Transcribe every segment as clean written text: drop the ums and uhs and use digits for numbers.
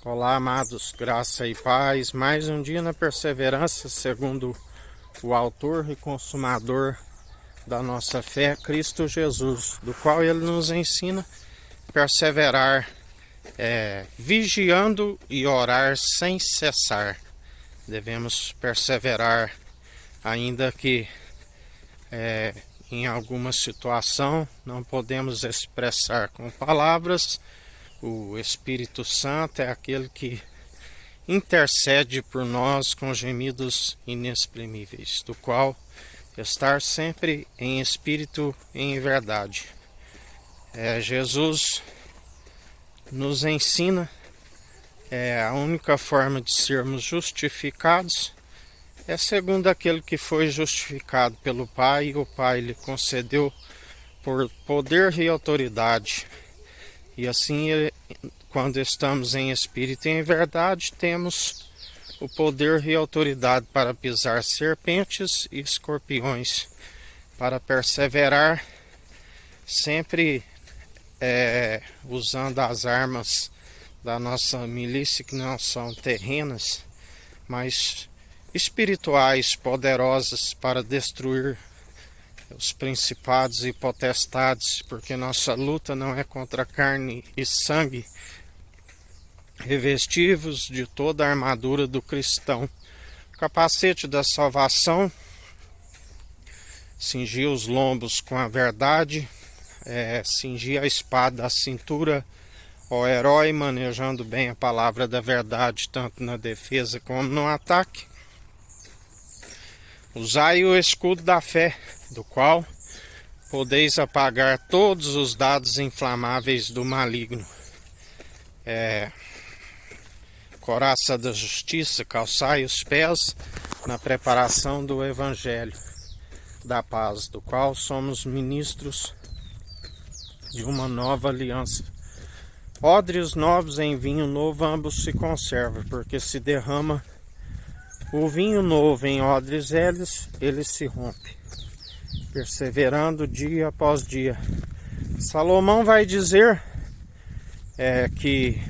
Olá, amados, graça e paz. Mais um dia na perseverança, segundo o autor e consumador da nossa fé, Cristo Jesus, do qual ele nos ensina a perseverar, vigiando e orar sem cessar. Devemos perseverar, ainda que em alguma situação não podemos expressar com palavras. O Espírito Santo é aquele que intercede por nós com gemidos inexprimíveis, do qual estar sempre em espírito e em verdade. Jesus nos ensina a única forma de sermos justificados é segundo aquele que foi justificado pelo Pai, e o Pai lhe concedeu por poder e autoridade. E assim, quando estamos em espírito e em verdade, temos o poder e autoridade para pisar serpentes e escorpiões, para perseverar, sempre usando as armas da nossa milícia, que não são terrenas, mas espirituais, poderosas para destruir os principados e potestades, porque nossa luta não é contra carne e sangue. Revestivos de toda a armadura do cristão, capacete da salvação, cingir os lombos com a verdade, cingir a espada à cintura, ó herói, manejando bem a palavra da verdade, tanto na defesa como no ataque. Usai o escudo da fé, do qual podeis apagar todos os dados inflamáveis do maligno. Coraça da justiça, calçai os pés na preparação do evangelho da paz, do qual somos ministros de uma nova aliança. Odres novos em vinho novo ambos se conservam, porque se derrama o vinho novo em odres velhos, ele se rompe, perseverando dia após dia. Salomão vai dizer que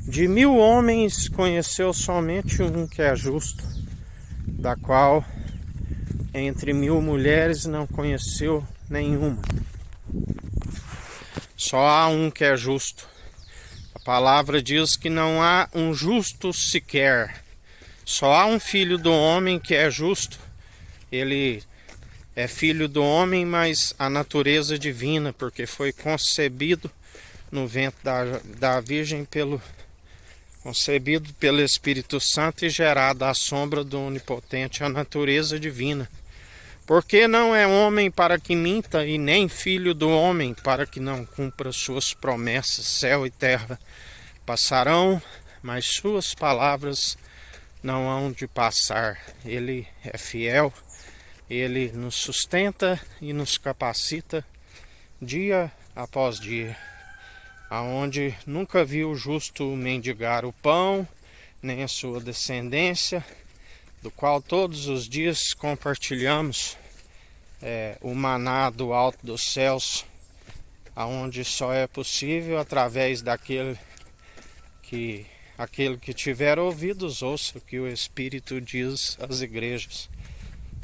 de 1000 homens conheceu somente um que é justo, da qual entre 1000 mulheres não conheceu nenhuma. Só há um que é justo. A palavra diz que não há um justo sequer. Só há um filho do homem que é justo. Ele é filho do homem, mas a natureza divina, porque foi concebido no ventre da Virgem, concebido pelo Espírito Santo e gerado à sombra do Onipotente, a natureza divina. Porque não é homem para que minta, e nem filho do homem para que não cumpra suas promessas. Céu e terra passarão, mas suas palavras não hão de passar. Ele é fiel, ele nos sustenta e nos capacita dia após dia, aonde nunca viu o justo mendigar o pão, nem a sua descendência, do qual todos os dias compartilhamos o maná do alto dos céus, aonde só é possível através daquele que tiver ouvidos ouça o que o Espírito diz às igrejas,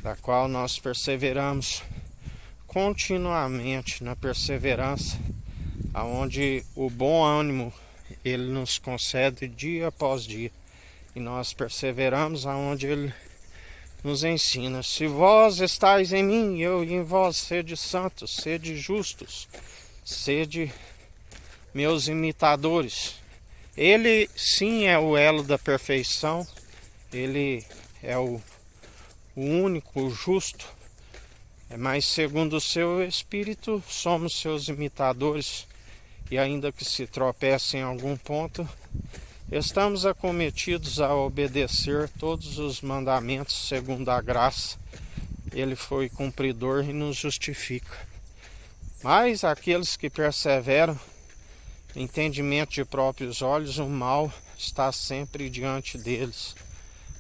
da qual nós perseveramos continuamente na perseverança, aonde o bom ânimo ele nos concede dia após dia, e nós perseveramos aonde ele nos ensina: se vós estáis em mim, eu em vós, sede santos, sede justos, sede meus imitadores. Ele sim é o elo da perfeição, ele é o único, o justo, mas segundo o seu Espírito somos seus imitadores, e ainda que se tropece em algum ponto, estamos acometidos a obedecer todos os mandamentos segundo a graça. Ele foi cumpridor e nos justifica. Mas aqueles que perseveram, entendimento de próprios olhos, o mal está sempre diante deles,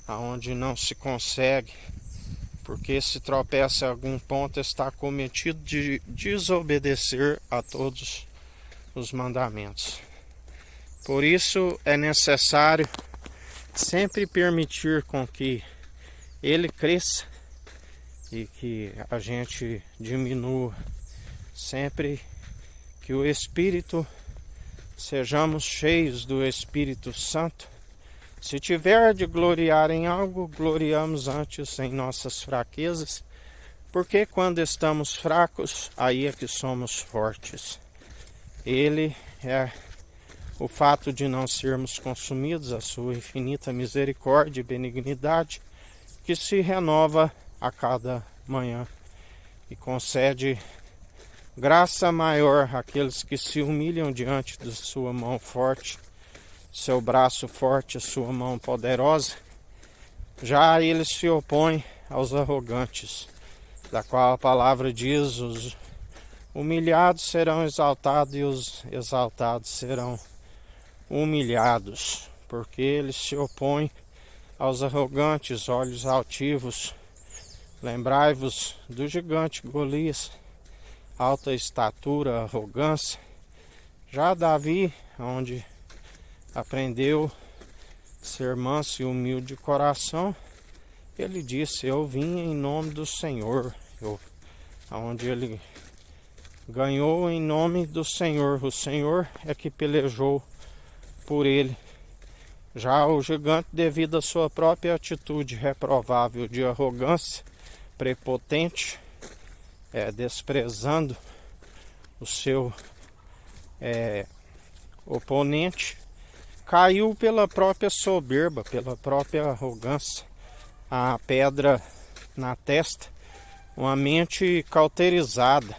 aonde não se consegue, porque se tropeça em algum ponto está cometido de desobedecer a todos os mandamentos. Por isso é necessário sempre permitir com que ele cresça e que a gente diminua, sempre que o Espírito, sejamos cheios do Espírito Santo. Se tiver de gloriar em algo, gloriamos antes em nossas fraquezas, porque quando estamos fracos, aí é que somos fortes. Ele é o fato de não sermos consumidos, a sua infinita misericórdia e benignidade, que se renova a cada manhã e concede graça maior àqueles que se humilham diante de sua mão forte, seu braço forte, sua mão poderosa. Já ele se opõe aos arrogantes, da qual a palavra diz: os humilhados serão exaltados e os exaltados serão humilhados, porque ele se opõe aos arrogantes, olhos altivos. Lembrai-vos do gigante Golias, alta estatura, arrogância. Já Davi, onde aprendeu ser manso e humilde de coração, ele disse: eu vim em nome do Senhor. Onde ele ganhou em nome do Senhor. O Senhor é que pelejou por ele. Já o gigante, devido à sua própria atitude reprovável de arrogância, prepotente, desprezando o seu oponente, caiu pela própria soberba, pela própria arrogância, a pedra na testa, uma mente cauterizada.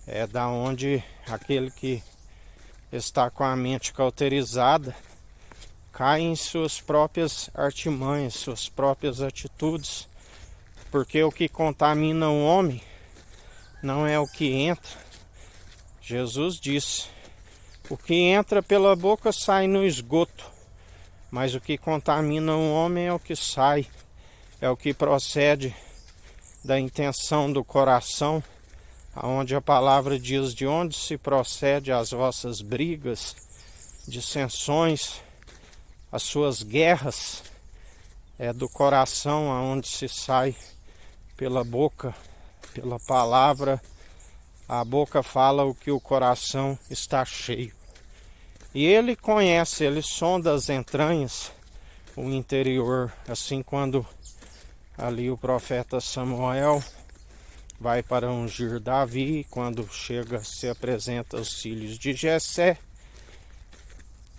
É da onde aquele que está com a mente cauterizada cai em suas próprias artimanhas, suas próprias atitudes, porque o que contamina o homem não é o que entra. Jesus disse: o que entra pela boca sai no esgoto, mas o que contamina o homem é o que sai, é o que procede da intenção do coração, aonde a palavra diz: de onde se procede as vossas brigas, dissensões, as suas guerras, é do coração aonde se sai, pela boca, pela palavra. A boca fala o que o coração está cheio. E ele conhece, ele sonda as entranhas, o interior. Assim, quando ali o profeta Samuel vai para ungir Davi, quando chega, se apresenta aos filhos de Jessé,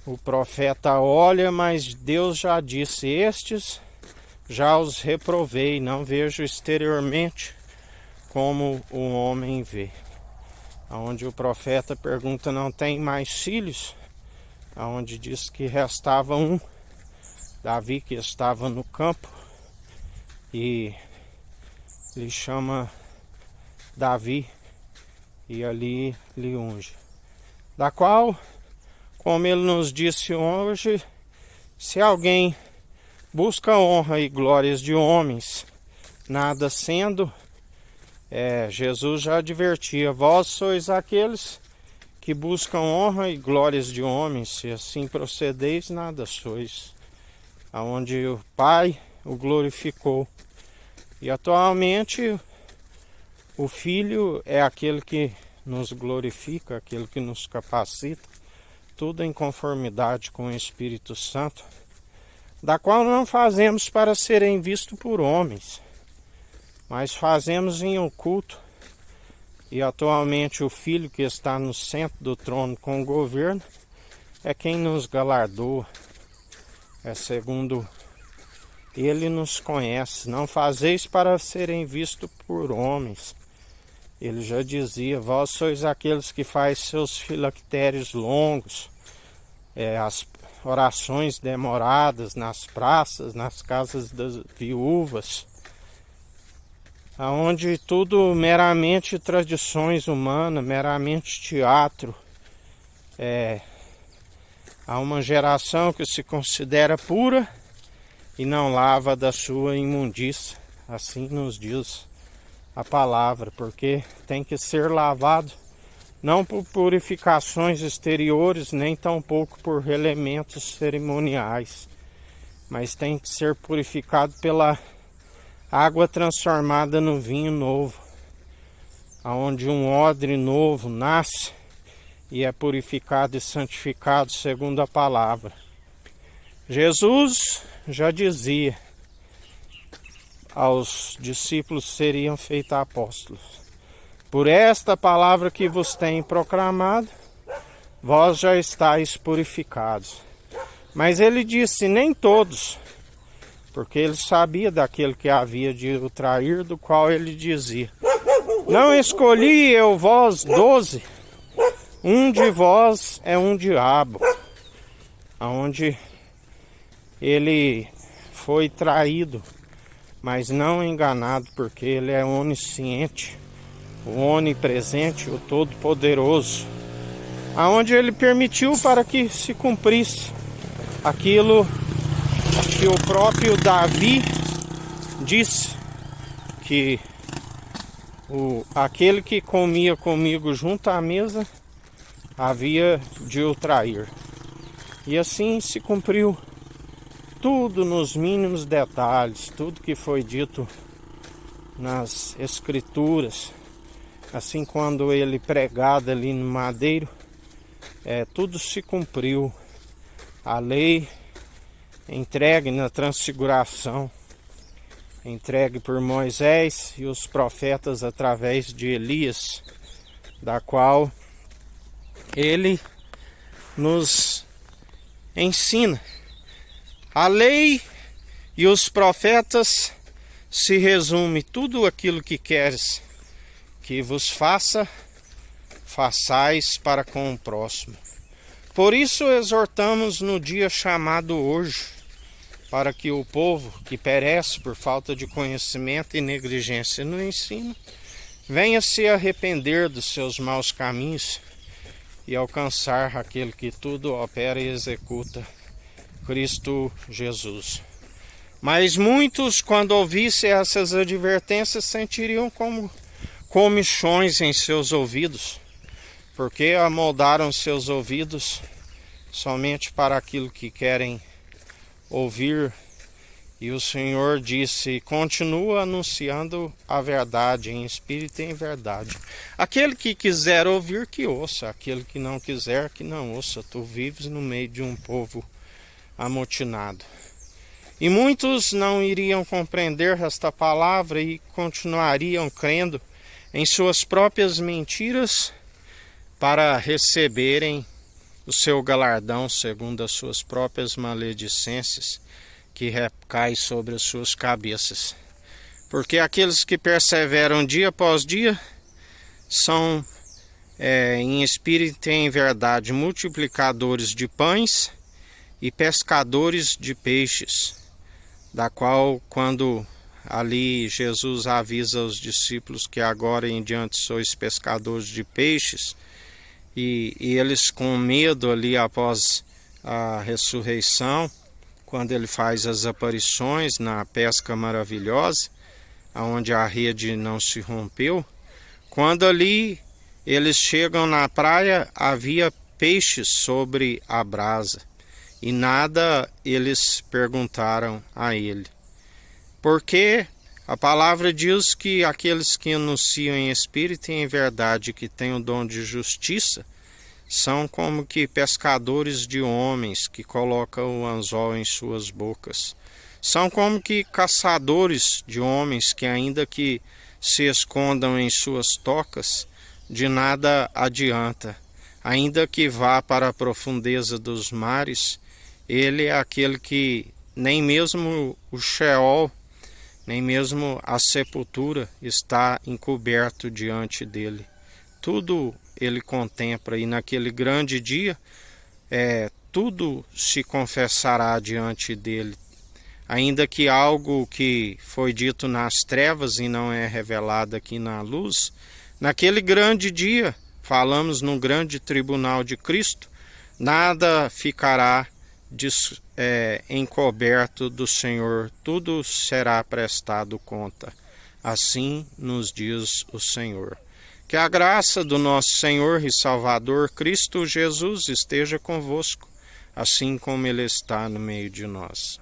o profeta olha, mas Deus já disse: estes já os reprovei, não vejo exteriormente como o homem vê. Onde o profeta pergunta: não tem mais filhos? Onde diz que restava um, Davi, que estava no campo, e lhe chama Davi e ali lhe unge. Da qual, como ele nos disse hoje, se alguém busca honra e glórias de homens, nada sendo, Jesus já advertia: vós sois aqueles que buscam honra e glórias de homens, se assim procedeis, nada sois. Aonde o Pai o glorificou. E atualmente o Filho é aquele que nos glorifica, aquele que nos capacita, tudo em conformidade com o Espírito Santo, da qual não fazemos para serem vistos por homens, mas fazemos em oculto. E atualmente o Filho, que está no centro do trono com o governo, é quem nos galardoa. Segundo ele nos conhece. Não fazeis para serem vistos por homens. Ele já dizia: vós sois aqueles que faz seus filactérios longos, as orações demoradas nas praças, nas casas das viúvas, aonde tudo meramente tradições humanas, meramente teatro. Há uma geração que se considera pura e não lava da sua imundícia, assim nos diz a palavra, porque tem que ser lavado não por purificações exteriores, nem tampouco por elementos cerimoniais, mas tem que ser purificado pela água transformada no vinho novo, aonde um odre novo nasce e é purificado e santificado segundo a palavra. Jesus já dizia aos discípulos seriam feitos apóstolos: por esta palavra que vos tenho proclamado, vós já estáis purificados. Mas ele disse, nem todos, porque ele sabia daquele que havia de o trair, do qual ele dizia: não escolhi eu vós 12, um de vós é um diabo. Aonde ele foi traído, mas não enganado, porque ele é onisciente, o onipresente, o todo-poderoso, aonde ele permitiu para que se cumprisse aquilo que o próprio Davi disse, que aquele que comia comigo junto à mesa havia de o trair. E assim se cumpriu tudo nos mínimos detalhes, tudo que foi dito nas escrituras. Assim, quando ele pregado ali no madeiro, tudo se cumpriu. A lei entregue na transfiguração, entregue por Moisés e os profetas através de Elias, da qual ele nos ensina. A lei e os profetas se resume tudo aquilo que queres que vos faça, façais para com o próximo. Por isso exortamos no dia chamado hoje, para que o povo que perece por falta de conhecimento e negligência no ensino, venha se arrepender dos seus maus caminhos e alcançar aquele que tudo opera e executa, Cristo Jesus. Mas muitos, quando ouvissem essas advertências, sentiriam como comichões em seus ouvidos, porque amoldaram seus ouvidos somente para aquilo que querem ouvir. E o Senhor disse: continua anunciando a verdade em espírito e em verdade. Aquele que quiser ouvir, que ouça. Aquele que não quiser, que não ouça. Tu vives no meio de um povo amotinado. E muitos não iriam compreender esta palavra e continuariam crendo em suas próprias mentiras para receberem o seu galardão segundo as suas próprias maledicências que recai sobre as suas cabeças. Porque aqueles que perseveram dia após dia são em espírito e em verdade multiplicadores de pães e pescadores de peixes, da qual, quando ali Jesus avisa aos discípulos que agora em diante sois pescadores de peixes, e eles com medo ali após a ressurreição, quando ele faz as aparições na pesca maravilhosa, onde a rede não se rompeu, quando ali eles chegam na praia, havia peixes sobre a brasa, e nada eles perguntaram a ele. Porque a palavra diz que aqueles que anunciam em espírito e em verdade, que têm o dom de justiça, são como que pescadores de homens que colocam o anzol em suas bocas. São como que caçadores de homens que, ainda que se escondam em suas tocas, de nada adianta. Ainda que vá para a profundeza dos mares, ele é aquele que nem mesmo o Sheol, nem mesmo a sepultura está encoberto diante dele. Tudo ele contempla, e naquele grande dia tudo se confessará diante dele. Ainda que algo que foi dito nas trevas e não é revelado aqui na luz, naquele grande dia, falamos no grande tribunal de Cristo, nada ficará encoberto do Senhor, tudo será prestado conta. Assim nos diz o Senhor. Que a graça do nosso Senhor e Salvador Cristo Jesus esteja convosco, assim como Ele está no meio de nós.